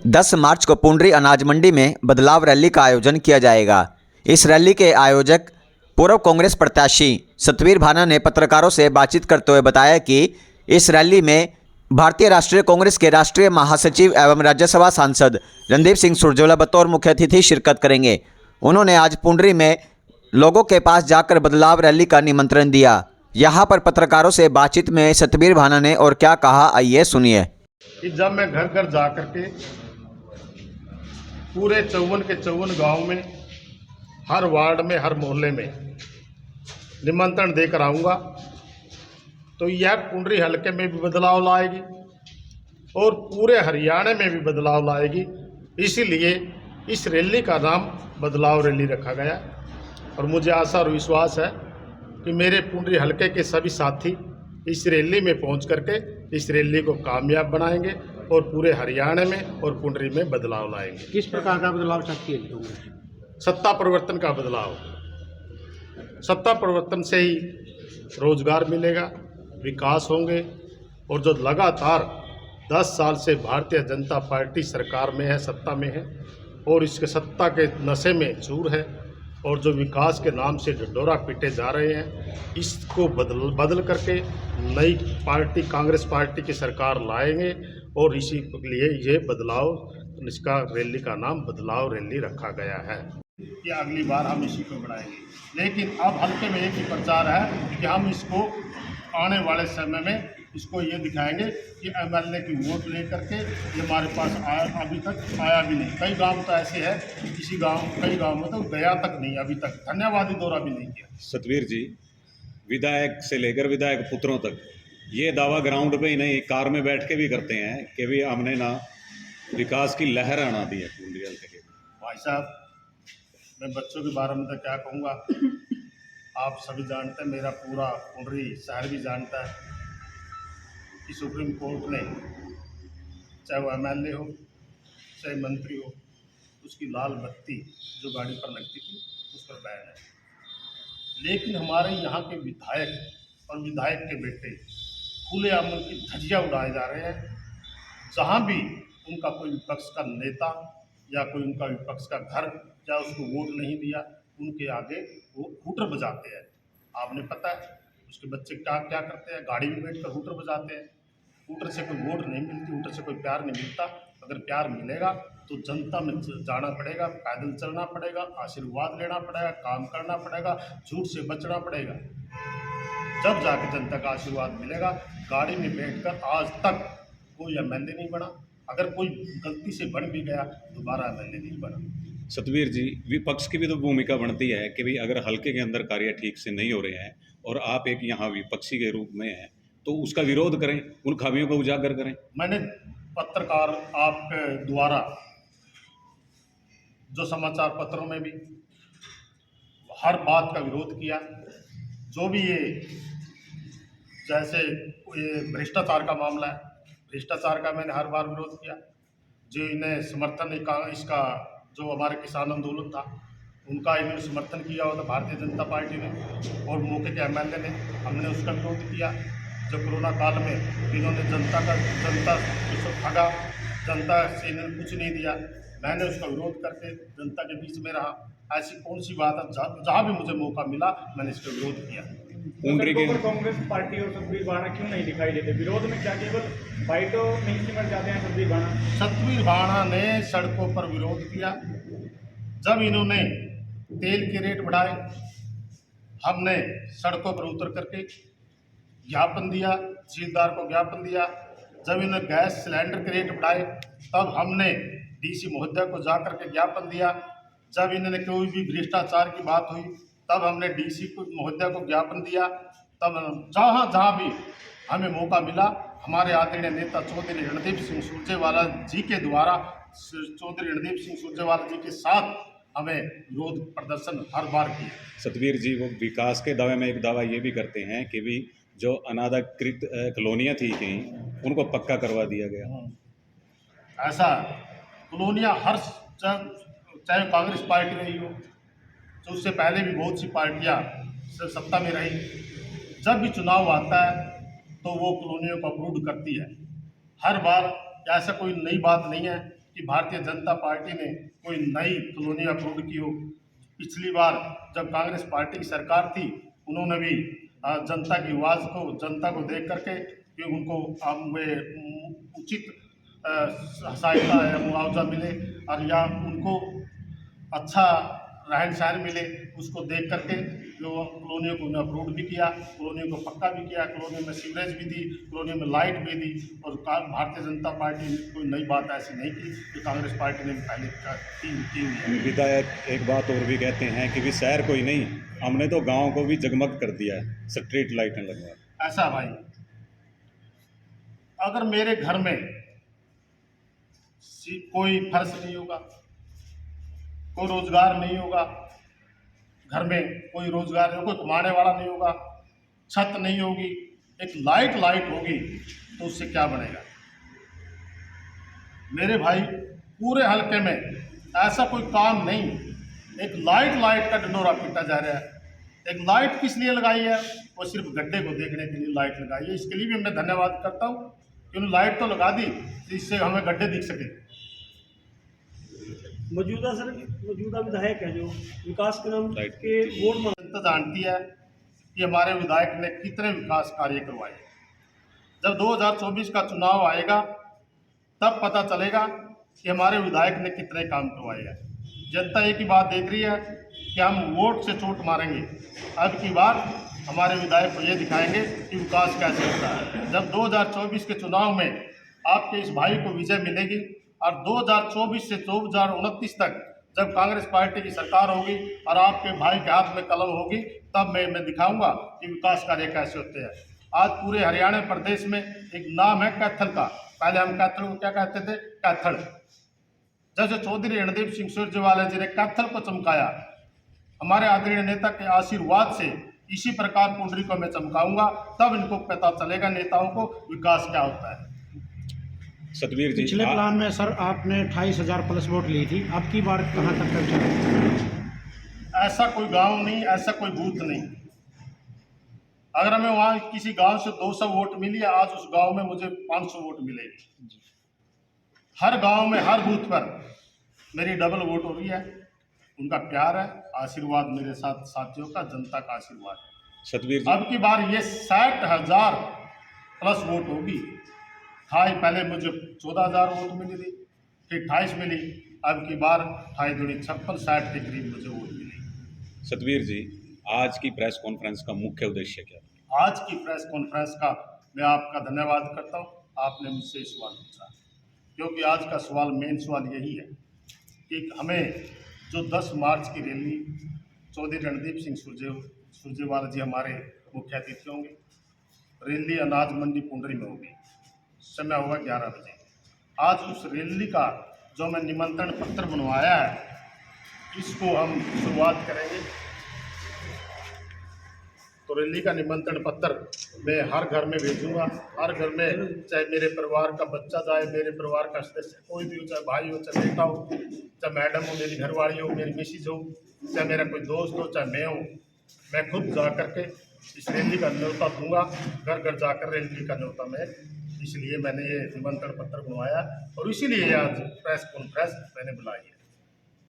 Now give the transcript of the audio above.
10 मार्च को पुंडरी अनाज मंडी में बदलाव रैली का आयोजन किया जाएगा। इस रैली के आयोजक पूर्व कांग्रेस प्रत्याशी सतवीर भाना ने पत्रकारों से बातचीत करते हुए बताया कि इस रैली में भारतीय राष्ट्रीय कांग्रेस के राष्ट्रीय महासचिव एवं राज्यसभा सांसद रणदीप सिंह सुरजेवाला बतौर मुख्य अतिथि शिरकत करेंगे। उन्होंने आज पुंडरी में लोगों के पास जाकर बदलाव रैली का निमंत्रण दिया। यहाँ पर पत्रकारों से बातचीत में सतवीर भाना ने और क्या कहा, आइए सुनिए। कि जब मैं घर घर जा करके पूरे 54 के 54 गांव में, हर वार्ड में, हर मोहल्ले में निमंत्रण देकर आऊँगा, तो यह पुंडरी हलके में भी बदलाव लाएगी और पूरे हरियाणा में भी बदलाव लाएगी। इसीलिए इस रैली का नाम बदलाव रैली रखा गया और मुझे आशा और विश्वास है कि मेरे पुंडरी हलके के सभी साथी इस रैली में पहुंच करके इस रैली को कामयाब बनाएंगे और पूरे हरियाणा में और पुंडरी में बदलाव लाएंगे। किस प्रकार का बदलाव चाहती है? सत्ता परिवर्तन का बदलाव। सत्ता परिवर्तन से ही रोजगार मिलेगा, विकास होंगे और जो लगातार 10 साल से भारतीय जनता पार्टी सरकार में है, सत्ता में है और इसके सत्ता के नशे में चूर है और जो विकास के नाम से ढिंढोरा पीटे जा रहे हैं, इसको बदल करके नई पार्टी कांग्रेस पार्टी की सरकार लाएंगे और इसी के लिए ये बदलाव, इसका रैली का नाम बदलाव रैली रखा गया है कि अगली बार हम इसी को बढ़ाएंगे। लेकिन अब हल्के में एक ही प्रचार है कि हम इसको आने वाले समय में इसको ये दिखाएंगे कि एमएलए की वोट लेकर के ये हमारे पास आया, अभी तक आया भी नहीं। कई गांव तो ऐसे है, कई गांव में तो गया तक नहीं, अभी तक धन्यवादी दौरा भी नहीं किया। सतवीर जी, विधायक से लेकर विधायक पुत्रों तक ये दावा ग्राउंड पे ही नहीं, कार में बैठ के भी करते हैं कि भी हमने ना विकास की लहर आना दी है पुंडरी हल्के के। भाई साहब, मैं बच्चों के बारे में तो क्या कहूँगा, आप सभी जानते हैं, मेरा पूरा पुंडरी शहर भी जानता है कि सुप्रीम कोर्ट ने, चाहे वो एमएलए हो चाहे मंत्री हो, उसकी लाल बत्ती जो गाड़ी पर लगती थी उस पर बैन है। लेकिन हमारे यहाँ के विधायक और विधायक के बेटे खुलेआम उनकी धज्जियाँ उड़ाए जा रहे हैं। जहाँ भी उनका कोई विपक्ष का नेता या कोई उनका विपक्ष का घर या उसको वोट नहीं दिया, उनके आगे वो हूटर बजाते हैं। आपने पता है उसके बच्चे क्या क्या करते हैं, गाड़ी में बैठ कर हूटर बजाते हैं। हूटर से कोई वोट नहीं मिलती, हूटर से कोई प्यार नहीं मिलता। अगर प्यार मिलेगा तो जनता में जाना पड़ेगा, पैदल चलना पड़ेगा, आशीर्वाद लेना पड़ेगा, काम करना पड़ेगा, झूठ से बचना पड़ेगा, जब जाके जनता का आशीर्वाद मिलेगा। गाड़ी में बैठकर आज तक कोई एमएलए नहीं बना, अगर कोई गलती से बन भी गया दोबारा एमएलए नहीं बना। सतवीर जी, विपक्ष की भी तो भूमिका बनती है कि भाई अगर हल्के के अंदर कार्य ठीक से नहीं हो रहे हैं और आप एक यहाँ विपक्षी के रूप में हैं तो उसका विरोध करें, उन खामियों को उजागर करें। मैंने पत्रकार आपके द्वारा जो समाचार पत्रों में भी हर बात का विरोध किया, जो भी ये जैसे ये भ्रष्टाचार का मामला है, भ्रष्टाचार का मैंने हर बार विरोध किया। जो इन्हें समर्थन इसका जो हमारे किसान आंदोलन था उनका इन्होंने समर्थन किया हुआ था भारतीय जनता पार्टी ने और मौके के एमएलए ने, हमने उसका विरोध किया। जो कोरोना काल में इन्होंने जनता को ठगा, जनता से इन्होंने कुछ नहीं दिया, मैंने उसका विरोध करके जनता के बीच में रहा। ऐसी कौन सी बात है, जहाँ भी मुझे मौका मिला मैंने इसका विरोध किया। कांग्रेस पार्टी और सतवीर भाना क्यों नहीं दिखाई देते विरोध में? क्या केवल फाइटों नहीं सिमट जाते हैं सतवीर भाना? सतवीर भाना ने सड़कों पर विरोध किया। जब इन्होंने तेल के रेट बढ़ाए, हमने सड़कों पर उतर करके ज्ञापन दिया, तहसीलदार को ज्ञापन दिया। जब इन्होंने गैस सिलेंडर के रेट बढ़ाए तब हमने डीसी महोदय को जा करके ज्ञापन दिया। जब इन्होंने कोई भी भ्रष्टाचार की बात हुई तब हमने डीसी को महोदय को ज्ञापन दिया। तब जहाँ भी हमें मौका मिला, हमारे आदरणीय नेता चौधरी रणदीप सिंह सुरजेवाला जी के द्वारा, चौधरी रणदीप सिंह सुरजेवाला जी के साथ हमें विरोध प्रदर्शन हर बार किया। सतवीर जी, वो विकास के दावे में एक दावा ये भी करते हैं कि भी जो अनाधिकृत कॉलोनियाँ थी कहीं, उनको पक्का करवा दिया गया। ऐसा कॉलोनियाँ हर चाहे कांग्रेस पार्टी रही हो, तो उससे पहले भी बहुत सी पार्टियाँ सत्ता में रही, जब भी चुनाव आता है तो वो कॉलोनियों को अप्रूव करती है। हर बार ऐसा कोई नई बात नहीं है कि भारतीय जनता पार्टी ने कोई नई कॉलोनी अप्रूव की हो। पिछली बार जब कांग्रेस पार्टी की सरकार थी, उन्होंने भी जनता की आवाज़ को, जनता को देख करके कि उनको वे उचित सहायता या मुआवजा मिले और या उनको अच्छा रहन सहन मिले, उसको देख करके जो कॉलोनियों को उन्हें अप्रूव भी किया, कॉलोनियों को पक्का भी किया, कॉलोनी में सीवरेज भी दी, कॉलोनी में लाइट भी दी। और भारतीय जनता पार्टी ने कोई नई बात ऐसी नहीं की कि कांग्रेस पार्टी ने पहले की हुई है। विधायक एक बात और भी कहते हैं कि भी शहर कोई नहीं, हमने तो गांव को भी जगमग कर दिया है, स्ट्रीट लाइटें लगवा। ऐसा भाई, अगर मेरे घर में कोई फर्श नहीं होगा, कोई रोजगार नहीं होगा, घर में कोई रोजगार नहीं, कोई कमाने वाला नहीं होगा, छत नहीं होगी, एक लाइट होगी, तो उससे क्या बनेगा? मेरे भाई, पूरे हलके में ऐसा कोई काम नहीं, एक लाइट का ढिंढोरा पीटा जा रहा है। एक लाइट किस लिए लगाई है? वो सिर्फ गड्ढे को देखने के लिए लाइट लगाई है। इसके लिए भी मैं धन्यवाद करता हूँ कि उन्होंने लाइट तो लगा दी जिससे हमें गड्ढे दिख सके। मौजूदा विधायक है जो विकास के नाम के वोट मांग, जनता जानती है कि हमारे विधायक ने कितने विकास कार्य करवाए। जब 2024 का चुनाव आएगा तब पता चलेगा कि हमारे विधायक ने कितने काम करवाए हैं। जनता एक ही बात देख रही है कि हम वोट से चोट मारेंगे। अब की बार हमारे विधायक को ये दिखाएंगे कि विकास कैसे होता है। जब 2024 के चुनाव में आपके इस भाई को विजय मिलेगी और 2024 से 2029 तक जब कांग्रेस पार्टी की सरकार होगी और आपके भाई के हाथ में कलम होगी, तब मैं दिखाऊंगा कि विकास कार्य कैसे होते हैं। आज पूरे हरियाणा प्रदेश में एक नाम है कैथल का। पहले हम कैथल को क्या कहते थे? कैथल। जैसे चौधरी रणदीप सिंह सुरजेवाला जी ने कैथल को चमकाया, हमारे आदरणीय नेता के आशीर्वाद से इसी प्रकार पुंडरी को मैं चमकाऊंगा, तब इनको पता चलेगा नेताओं को विकास क्या होता है। सतवीर जी, पिछले प्लान में सर आपने 28,000 प्लस वोट ली थी, अब की बार कहाँ तक पहुंचा? ऐसा कोई गांव नहीं, ऐसा कोई बूथ नहीं। अगर हमें वहाँ किसी गांव से 200 वोट मिली, आज उस गांव में मुझे 500 वोट मिलेगी। हर गांव में, हर बूथ पर मेरी डबल वोट हो रही है। उनका प्यार है, आशीर्वाद मेरे साथ साथियों का, जनता का आशीर्वाद। सतवीर जी, अब की बार ये 60,000 प्लस वोट होगी। पहले मुझे 14,000 वोट मिली थी, फिर 28 मिली, अब की बार 28 दूनी 56, 60 के करीब मुझे वोट मिली। सतवीर जी, आज की प्रेस कॉन्फ्रेंस का मुख्य उद्देश्य क्या है? आज की प्रेस कॉन्फ्रेंस का मैं आपका धन्यवाद करता हूँ, आपने मुझसे सवाल पूछा, क्योंकि आज का सवाल, मेन सवाल यही है कि हमें जो 10 मार्च की रैली चौधरी रणदीप सिंह सुरजेवाला जी हमारे मुख्य अतिथि होंगे। रैली अनाज मंडी पुंडरी में होगी, समय होगा 11 बजे। आज उस रैली का जो मैं निमंत्रण पत्र बनवाया है, इसको हम शुरुआत करेंगे। तो रैली का निमंत्रण पत्र मैं हर घर में भेजूंगा। हर घर में, चाहे मेरे परिवार का बच्चा जाए, मेरे परिवार का सदस्य कोई भी हो, चाहे भाई हो, चाहे बेटा हो, चाहे मैडम हो, मेरी घरवाली हो, मेरी मिसेज हो, चाहे मेरा कोई दोस्त हो, चाहे मैं हूँ, मैं खुद जा करके इस रैली का न्योता दूंगा। घर घर जाकर रैली का न्योता मैं, इसलिए मैंने ये निमंत्रण पत्र बनवाया और इसीलिए आज प्रेस कॉन्फ्रेंस मैंने बुलाई है।